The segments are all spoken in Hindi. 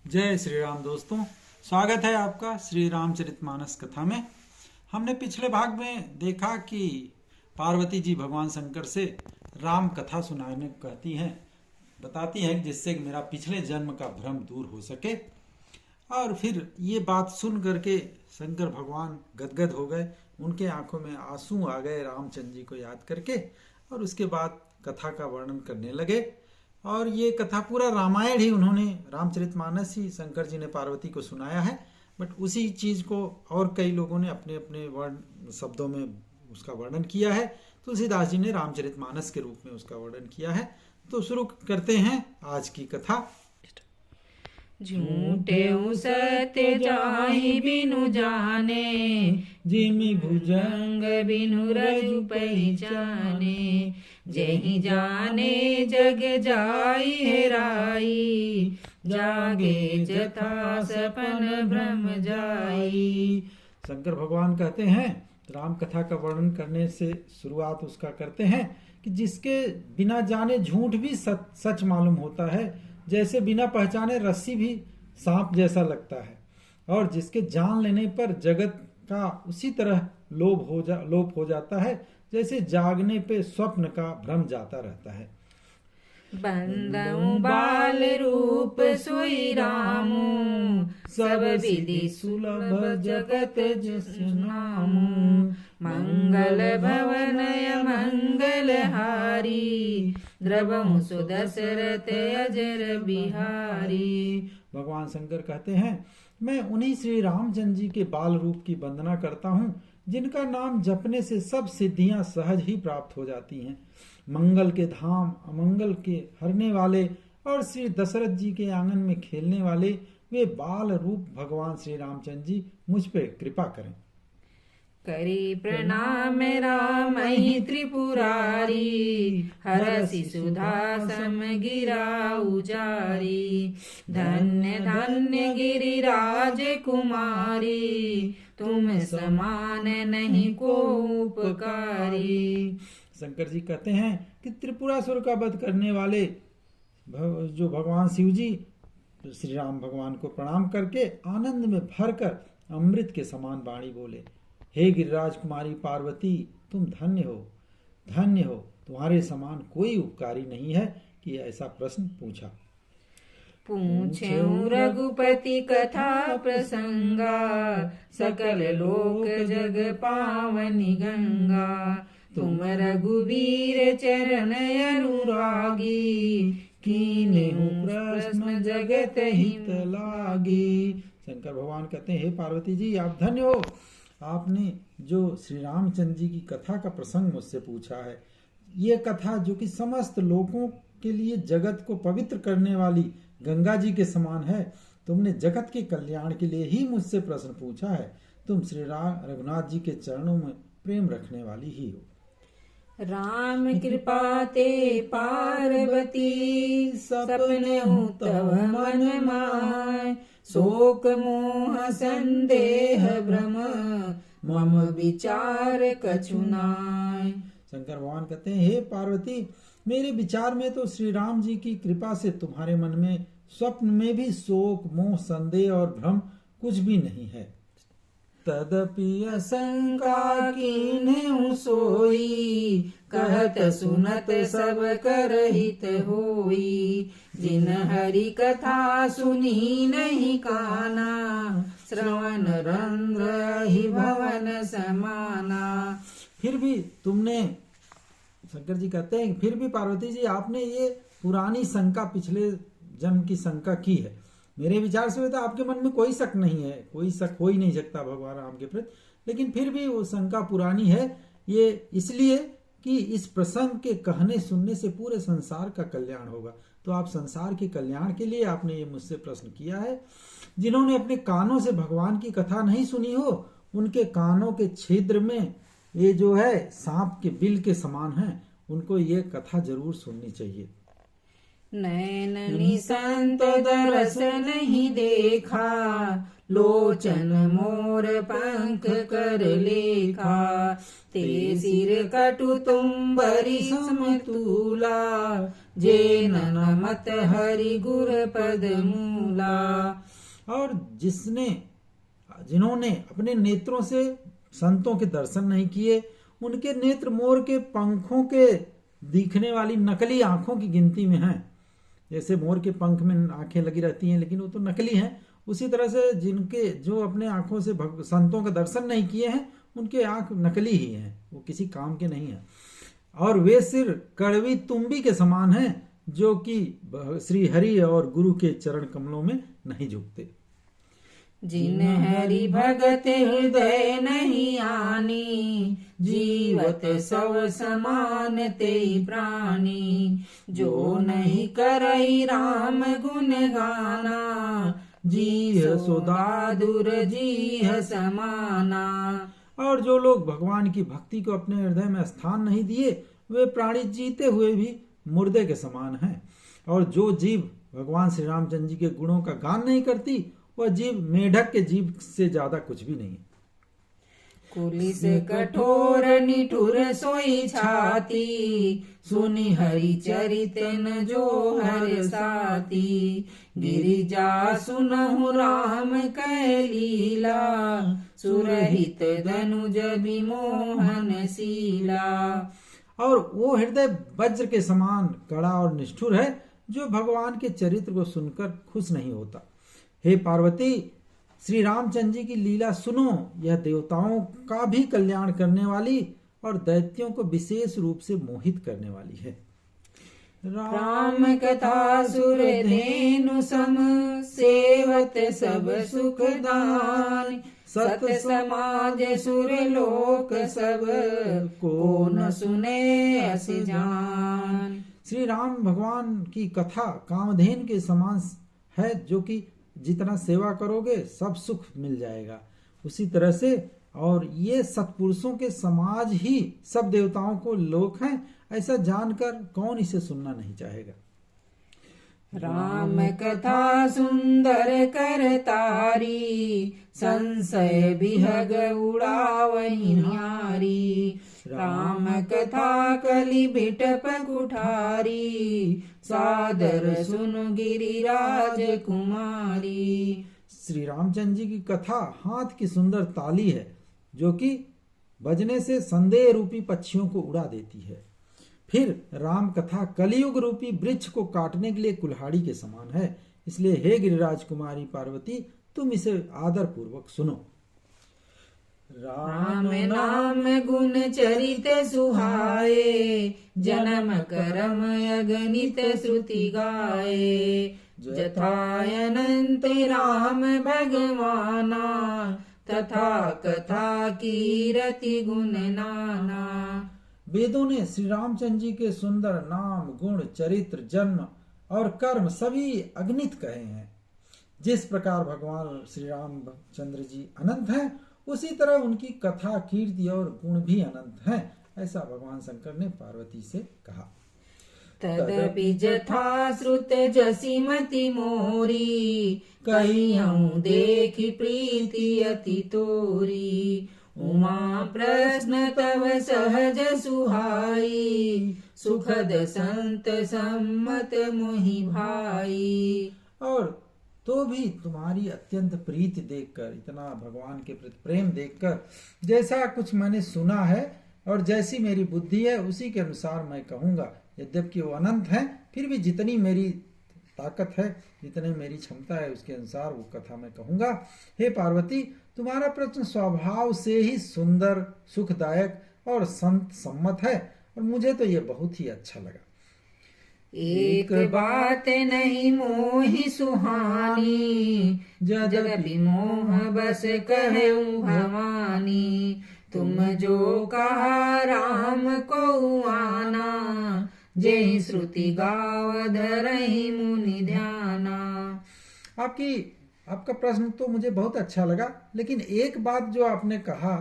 जय श्री राम दोस्तों, स्वागत है आपका श्री रामचरितमानस कथा में। हमने पिछले भाग में देखा कि पार्वती जी भगवान शंकर से राम कथा सुनाने कहती हैं, बताती हैं जिससे कि मेरा पिछले जन्म का भ्रम दूर हो सके। और फिर ये बात सुन करके शंकर भगवान गदगद हो गए, उनके आंखों में आंसू आ गए रामचंद्र जी को याद करके। और उसके बाद कथा का वर्णन करने लगे। और ये कथा पूरा रामायण ही उन्होंने, रामचरितमानस ही शंकर जी ने पार्वती को सुनाया है। बट उसी चीज़ को और कई लोगों ने अपने अपने वर्ण शब्दों में उसका वर्णन किया है। तुलसीदास जी ने रामचरितमानस के रूप में उसका वर्णन किया है। तो शुरू करते हैं आज की कथा। झूठे सत्य जाहि बिनु जाने, जिमि भुजंग बिनु रजु पहचाने। जहि जाने जग जाई हेराई, जागे जथा सपन भ्रम जाई। शंकर भगवान कहते हैं, राम कथा का वर्णन करने से शुरुआत उसका करते हैं कि जिसके बिना जाने झूठ भी सच मालूम होता है, जैसे बिना पहचाने रस्सी भी सांप जैसा लगता है। और जिसके जान लेने पर जगत का उसी तरह लोप हो जाता है, जैसे जागने पे स्वप्न का भ्रम जाता रहता है। बंदऊ बाल रूप सोई रामू, सब विधि सुलभ जगत जस नामू। मंगल भवन मंगल हारी, द्रवहु सुदशरथ अजर बिहारी। भगवान शंकर कहते हैं, मैं उन्हीं श्री रामचंद्र जी के बाल रूप की वंदना करता हूँ, जिनका नाम जपने से सब सिद्धियां सहज ही प्राप्त हो जाती हैं। मंगल के धाम, अमंगल के हरने वाले और श्री दशरथ जी के आंगन में खेलने वाले वे बाल रूप भगवान श्री रामचंद्र जी मुझ पे कृपा करें। करी प्रणाम राम त्रिपुरारी, हरसि सुधा सम गिरा उजारी। धन्य धन्य गिरिराज कुमारी, तुम समान नहीं को उपकारी। शंकर जी कहते हैं कि त्रिपुरासुर का वध करने वाले जो भगवान शिव जी श्री राम भगवान को प्रणाम करके आनंद में भरकर अमृत के समान वाणी बोले, हे गिरिराज कुमारी पार्वती, तुम धन्य हो, धन्य हो, तुम्हारे समान कोई उपकारी नहीं है कि ऐसा प्रश्न पूछा। पूछें रघुपति कथा प्रसंगा, सकल लोक जग पावनी गंगा। तुम रघुवीर चरण अनुरागी, कीन्हु प्रश्न जगत हित लागी। शंकर भगवान कहते हैं, हे पार्वती जी, आप धन्य हो, आपने जो श्री रामचंद्र जी की कथा का प्रसंग मुझसे पूछा है। ये कथा जो कि समस्त लोगों के लिए जगत को पवित्र करने वाली गंगा जी के समान है, तुमने जगत के कल्याण के लिए ही मुझसे प्रश्न पूछा है। तुम श्री रघुनाथ जी के चरणों में प्रेम रखने वाली ही हो। राम कृपा ते पार्वती, सपने तव मन माय। शोक मोह संदेह भ्रम, मम विचार कछु नाय। शंकर भगवान कहते हैं, हे पार्वती, मेरे विचार में तो श्री राम जी की कृपा से तुम्हारे मन में स्वप्न में भी शोक मोह संदेह और भ्रम कुछ भी नहीं है। तदपि शंका कीन्हु सोई, कहत सुनत सब कर हित होई। जिन हरि कथा सुनी नहीं काना, श्रवण रंध्र ही भवन समाना। फिर भी तुमने, शंकर जी कहते हैं, फिर भी पार्वती जी आपने ये पुरानी शंका, पिछले जन्म की शंका की है। मेरे विचार से तो आपके मन में कोई शक नहीं है, कोई शक हो ही नहीं सकता भगवान राम के प्रति, लेकिन फिर भी वो शंका पुरानी है। ये इसलिए कि इस प्रसंग के कहने सुनने से पूरे संसार का कल्याण होगा। तो आप संसार के कल्याण के लिए आपने ये मुझसे प्रश्न किया है। जिन्होंने अपने कानों से भगवान की कथा नहीं सुनी हो, उनके कानों के छिद्र में ये जो है सांप के बिल के समान है, उनको ये कथा जरूर सुननी चाहिए। नैन निसंत दरस नहीं देखा, लोचन मोर पंख कर लेखा। ते सिर कटु तुम्बरी समतूला, जे नमत हरि गुर पद मूला। और जिन्होंने अपने नेत्रों से संतों के दर्शन नहीं किए, उनके नेत्र मोर के पंखों के दिखने वाली नकली आंखों की गिनती में हैं। जैसे मोर के पंख में आंखें लगी रहती हैं लेकिन वो तो नकली हैं, उसी तरह से जो अपने आंखों से संतों का दर्शन नहीं किए हैं, उनके आंख नकली ही हैं, वो किसी काम के नहीं हैं। और वे सिर कड़वी तुम्बी के समान हैं, जो कि श्री हरि और गुरु के चरण कमलों में नहीं झुकते। जिन हरि भगत हृदय नहीं आनी, जीवत सब समान ते प्राणी। जो नहीं करई राम गुण गाना, जीह सोदादुर जीह समाना। और जो लोग भगवान की भक्ति को अपने हृदय में स्थान नहीं दिए, वे प्राणी जीते हुए भी मुर्दे के समान हैं। और जो जीव भगवान श्री रामचंद्र जी के गुणों का गान नहीं करती, वह जीव मेढक के जीव से ज्यादा कुछ भी नहीं है। कुलिस कठोर निठुर सोई छाती, सुनि हरि चरित न जो हर साती। गिरिजा सुनहु राम कै लीला, सुरहित धनुज विमोहन शीला। और वो हृदय वज्र के समान कड़ा और निष्ठुर है, जो भगवान के चरित्र को सुनकर खुश नहीं होता। हे पार्वती, श्री रामचंद्र जी की लीला सुनो, यह देवताओं का भी कल्याण करने वाली और दैत्यों को विशेष रूप से मोहित करने वाली है। राम कथा सुर धेनु सम, सेवत सब सुखदान। सत समाज सुर लोक सब, को न सुने अस जान। श्री राम भगवान की कथा कामधेन के समान है, जो कि जितना सेवा करोगे सब सुख मिल जाएगा। उसी तरह से और ये सत्पुरुषों के समाज ही सब देवताओं को लोक हैं, ऐसा जानकर कौन इसे सुनना नहीं चाहेगा। राम कथा सुंदर कर तारी, संशय बिहग उड़ावही नारी। राम कथा कलि बिटप कुठारी, सादर सुन गिरिराज कुमारी। श्री रामचंद्र जी की कथा हाथ की सुंदर ताली है, जो कि बजने से संदेह रूपी पक्षियों को उड़ा देती है। फिर राम कथा कलियुग रूपी वृक्ष को काटने के लिए कुल्हाड़ी के समान है। इसलिए हे गिरिराज कुमारी पार्वती, तुम इसे आदर पूर्वक सुनो। राम नाम गुण चरित सुहाए, जन्म करम अगणित श्रुति गाए। जथायनंत राम भगवाना, तथा कथा कीरति गुण नाना। वेदों ने श्री रामचंद्र जी के सुंदर नाम, गुण, चरित्र, जन्म और कर्म सभी अगणित कहे हैं। जिस प्रकार भगवान श्री रामचंद्र जी अनंत हैं, उसी तरह उनकी कथा, कीर्ति और गुण भी अनंत हैं। ऐसा भगवान शंकर ने पार्वती से कहा। तदपि जथा श्रुत जसी मति मोरी, कहियऊं देखि प्रीति अति तोरी। उमा प्रश्न तव सहज सुहाई, सुखद संत सम्मत मोहि भाई। और तो भी तुम्हारी अत्यंत प्रीति देखकर, इतना भगवान के प्रति प्रेम देखकर, जैसा कुछ मैंने सुना है और जैसी मेरी बुद्धि है उसी के अनुसार मैं कहूँगा। यद्यपि वो अनंत है, फिर भी जितनी मेरी ताकत है, जितनी मेरी क्षमता है, उसके अनुसार वो कथा मैं कहूँगा। हे पार्वती, तुम्हारा प्रश्न स्वभाव से ही सुंदर, सुखदायक और संत सम्मत है, और मुझे तो ये बहुत ही अच्छा लगा। एक बात नहीं मोहि सुहानी, जदपि मोह बस कहूँ भवानी। तुम जो कहा राम को आना, जय श्रुति गाव धरहि मुनि ध्याना। आपका प्रश्न तो मुझे बहुत अच्छा लगा, लेकिन एक बात जो आपने कहा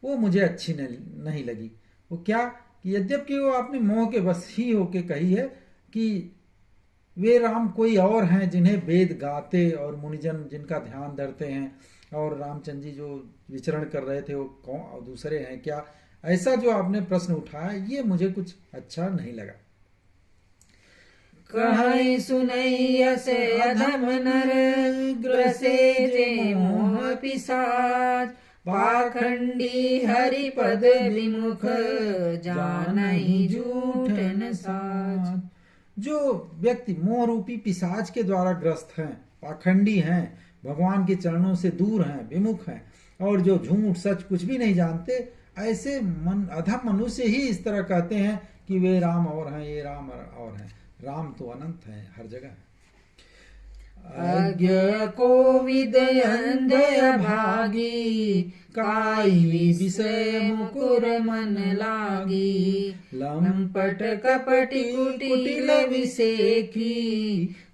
वो मुझे अच्छी नहीं लगी। वो क्या कि यद्यपि वो आपने मोह के बस ही होके कही है कि वे राम कोई और हैं जिन्हें वेद गाते और मुनिजन जिनका ध्यान धरते हैं, और रामचंद्र जी जो विचरण कर रहे थे वो कौन दूसरे हैं क्या, ऐसा जो आपने प्रश्न उठाया ये मुझे कुछ अच्छा नहीं लगा। कहै सुनैया से अधम नर ग्रसे जे मोह पिशाच पाखंडी हरिपद विमुख जानहि झूठन साच। जो व्यक्ति मोह रूपी पिशाच के द्वारा ग्रस्त हैं, पाखंडी हैं, भगवान के चरणों से दूर हैं, विमुख हैं और जो झूठ सच कुछ भी नहीं जानते, ऐसे अधम मनुष्य ही इस तरह कहते हैं कि वे राम और हैं, ये राम और हैं। राम तो अनंत है, हर जगह है। अज्ञ कोविद अंधय भागी काई विषय मुकुर मन लागी लंपट कपटी कुटिल विसेखी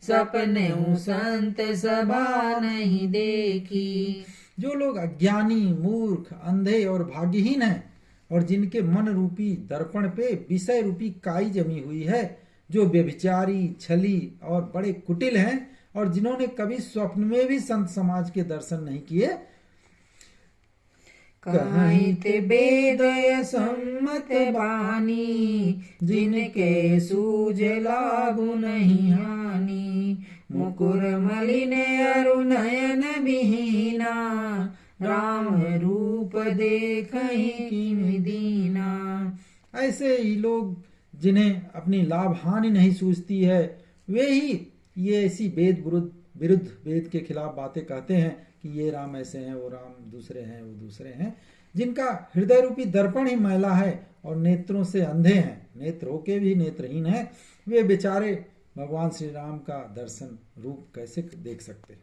सपने संत सभा नहीं देखी। जो लोग अज्ञानी, मूर्ख, अंधे और भाग्यहीन हैं और जिनके मन रूपी दर्पण पे विषय रूपी काई जमी हुई है, जो व्यभिचारी, छली और बड़े कुटिल हैं और जिन्होंने कभी स्वप्न में भी संत समाज के दर्शन नहीं किए, कहित वेदय सम्मत बानी जिनके सूझ लागु नहीं हानि मुकुर मलिन अरु नयन विहीना राम रूप देखहि किमि दीना। ऐसे ही लोग जिन्हें अपनी लाभ हानि नहीं सूझती है, वे ही ये ऐसी वेद विरुद्ध, वेद के खिलाफ बातें कहते हैं कि ये राम ऐसे हैं, वो राम दूसरे हैं, वो दूसरे हैं, जिनका हृदय रूपी दर्पण ही मैला है और नेत्रों से अंधे हैं, नेत्र होके भी नेत्रहीन हैं। वे बेचारे भगवान श्री राम का दर्शन रूप कैसे देख सकते?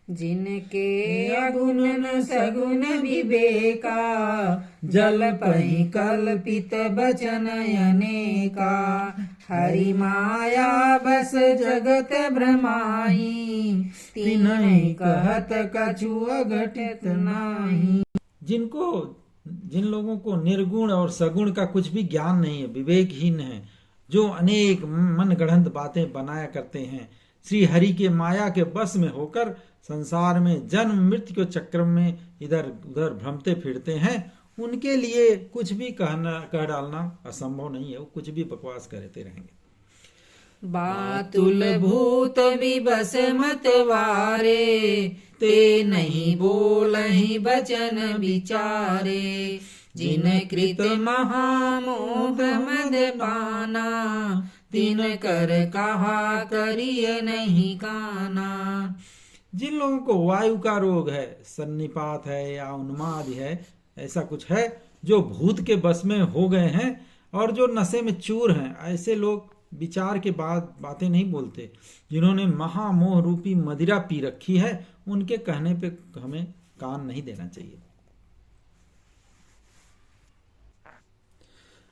जिनके अगुण न सगुण विवेका जल पहि कल्पित बचन अनेका हरि माया बस जगत भ्रमाई तिन्हि कहत कछु अघटित नाही। जिन लोगों को निर्गुण और सगुण का कुछ भी ज्ञान नहीं है, विवेकहीन है, जो अनेक मन गढ़ंत बातें बनाया करते हैं, श्री हरि के माया के बस में होकर संसार में जन्म मृत्यु के चक्र में इधर उधर भ्रमते फिरते हैं, उनके लिए कुछ भी कह डालना असंभव नहीं है। वो कुछ भी बकवास करते रहेंगे। बातुल भूत विबस मत वारे ते नहीं बोलहि बचन विचारे जिन कृत महामोह मद पाना तिन कर कहा करिय नहीं काना। जिन लोगों को वायु का रोग है, सन्निपात है या उन्माद है, ऐसा कुछ है, जो भूत के बस में हो गए हैं और जो नशे में चूर हैं, ऐसे लोग विचार के बाद बातें नहीं बोलते। जिन्होंने महामोह रूपी मदिरा पी रखी है, उनके कहने पे हमें कान नहीं देना चाहिए।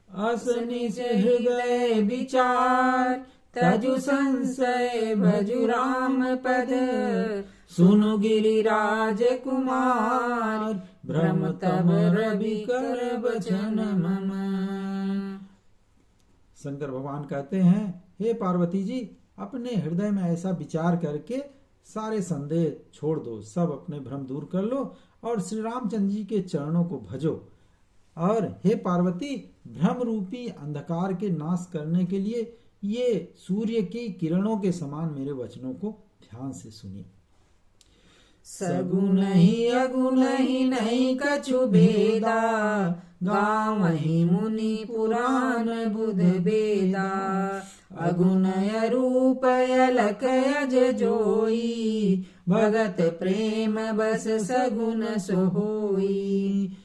असनिज हृदय विचार तजु संशय भजु राम पद सुनु गिरिराज कुमार भ्रम तब रवि कर बचन मम। शंकर भगवान कहते हैं, हे पार्वती जी, अपने हृदय में ऐसा विचार करके सारे संदेह छोड़ दो, सब अपने भ्रम दूर कर लो और श्री रामचंद्र जी के चरणों को भजो। और हे पार्वती, भ्रम रूपी अंधकार के नाश करने के लिए ये सूर्य की किरणों के समान मेरे वचनों को ध्यान से सुनिए। सगुन ही अगुन ही नहीं कछु भेदा गावहि मुनि पुराण बुध बेदा अगुन रूप अलख अज जोई भगत प्रेम बस सगुन सोहोई।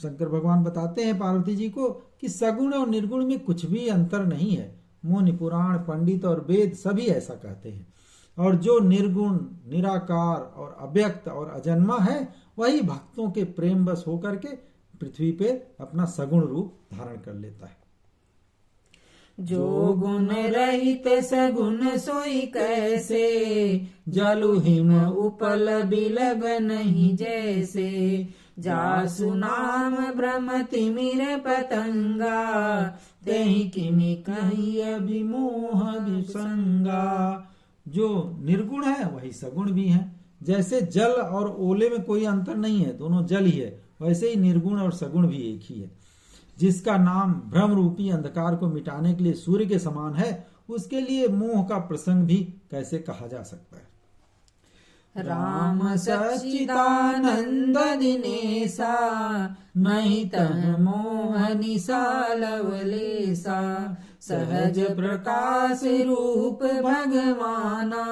शंकर भगवान बताते हैं पार्वती जी को कि सगुण और निर्गुण में कुछ भी अंतर नहीं है। मुनि पुराण, पंडित और वेद सभी ऐसा कहते हैं। और जो निर्गुण, निराकार और अव्यक्त और अजन्मा है, वही भक्तों के प्रेम बस होकर के पृथ्वी पे अपना सगुण रूप धारण कर लेता है। जो गुण रहित सगुण सोई कैसे जलु हिम उपल बिलब नहीं जैसे जासु नाम भ्रम तिमिर पतंगा तेहि किमि कहि अभिमोह विसंगा। जो निर्गुण है वही सगुण भी है। जैसे जल और ओले में कोई अंतर नहीं है, दोनों जल ही है, वैसे ही निर्गुण और सगुण भी एक ही है। जिसका नाम भ्रम रूपी अंधकार को मिटाने के लिए सूर्य के समान है, उसके लिए मोह का प्रसंग भी कैसे कहा जा सकता है। राम सच्चिदानंद दिनेसा, नहीं तह मोह निसा लवलेसा। सहज प्रकाश रूप भगवाना,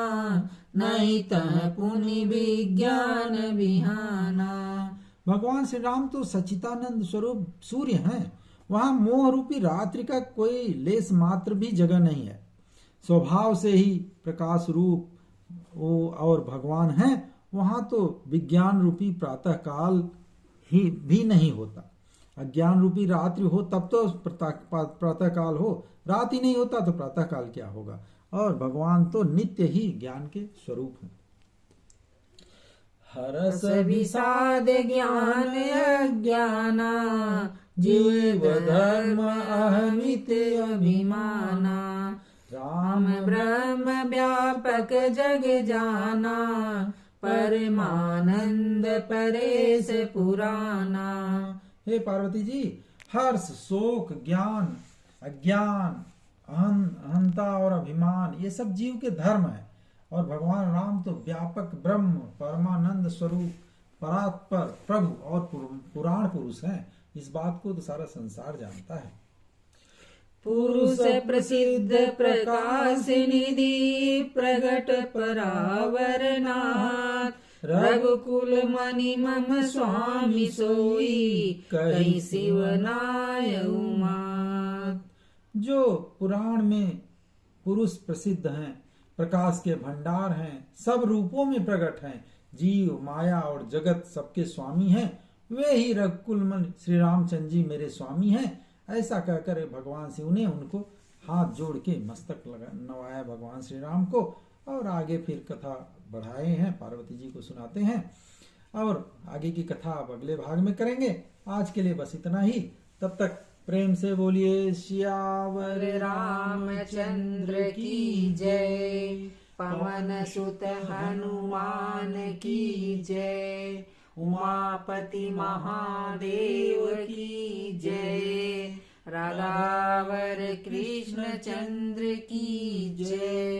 नहीं तह पुनि विज्ञान बिहाना। भगवान श्री राम तो सच्चिदानंद स्वरूप सूर्य हैं। वहां मोह रूपी रात्रि का कोई लेस मात्र भी जगह नहीं है। स्वभाव से ही प्रकाश रूप वो और भगवान हैं। वहां तो विज्ञान रूपी प्रातः काल ही भी नहीं होता। अज्ञान रूपी रात्रि हो तब तो प्रातः काल हो, रात ही नहीं होता तो प्रातः काल क्या होगा। और भगवान तो नित्य ही ज्ञान के स्वरूप हैं। हरस विषाद ज्ञान अज्ञाना, जीव धर्म अहमित अभिमाना। राम ब्रह्म व्यापक जग जाना, परमानंद परेश पुराना। हे पार्वती जी, हर्ष, शोक, ज्ञान, अज्ञान, अहंता और अभिमान ये सब जीव के धर्म है। और भगवान राम तो व्यापक ब्रह्म, परमानंद स्वरूप, परात्पर प्रभु और पुराण पुरुष हैं। इस बात को तो सारा संसार जानता है। पुरुष प्रसिद्ध प्रकाश निधि, प्रगट परावर नाथ। रघुकुल मणि मम स्वामी सोई, कहीं शिव नाय उमात। जो पुराण में पुरुष प्रसिद्ध हैं, प्रकाश के भंडार हैं, सब रूपों में प्रकट हैं, जीव, माया और जगत सबके स्वामी हैं, वे ही रघुकुल मणि श्री रामचंद्र जी मेरे स्वामी हैं। ऐसा कहकर भगवान से उनको हाथ जोड़ के मस्तक नवाया भगवान श्री राम को। और आगे फिर कथा बढ़ाए हैं, पार्वती जी को सुनाते हैं। और आगे की कथा अब अगले भाग में करेंगे। आज के लिए बस इतना ही। तब तक प्रेम से बोलिए सियावर रामचंद्र की जय। पवन सुत हनुमान की जय। उमापति महादेव की जय। राधावर कृष्ण चंद्र की जय।